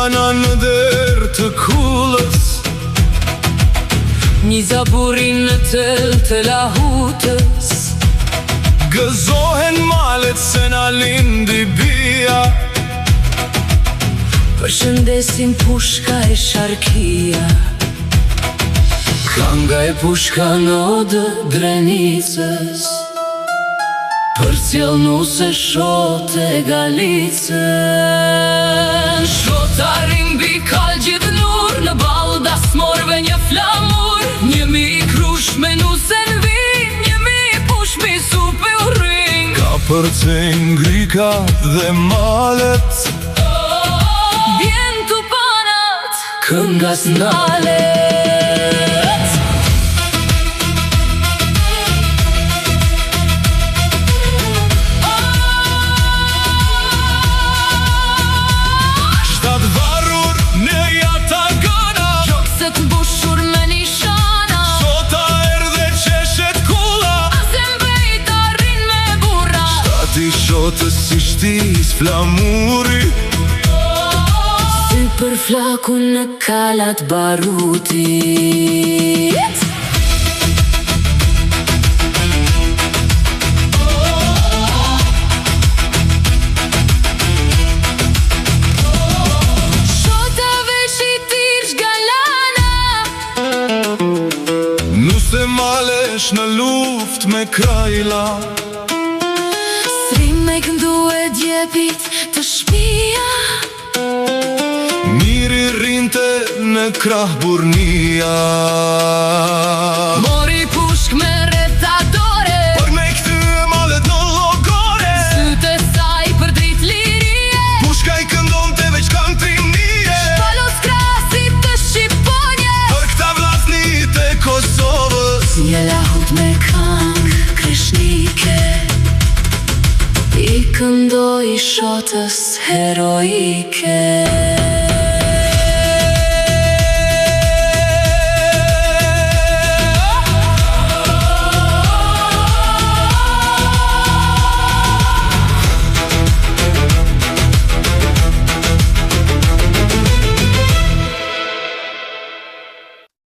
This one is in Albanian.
Ana në derë të kullës, një zaburin në tel të lahutës. Gëzohen malet se na lindi bia, përshëndesin pushka e sharkia. Kanga e pushka në odë Drenicës, për cjell nuse shote galicën. Shotarin mbi kal gjithë nur, në balda smorve një flamur. 1000 krush me nuse në vin, 1000 push me supe u ring. ka përcen grika dhe malet, Vjen të panat, këngas nalet. shtat varur në jata gëna, Gjokset mbushur me nishana, sota erdhe qeshet kulla. Asem bejta rrin me burra. Ati shotës si shtis flamuri, Si për flakun në kalat barutit. Shotave shitir shgalana, nuse malesh në luft me krajla. Srim me këndu e djepit të shpia. Miri rinte në krah burnia, Mori pushk me retadore, për me këthy malet në logore. sytë e saj për drit lirie. Pushka i këndon të veç kanë trimnie, Palos krasit të Shqiponje, për këta vlasnit e Kosovës. një lahut me kang krishnike, I këndoj shotës heroike.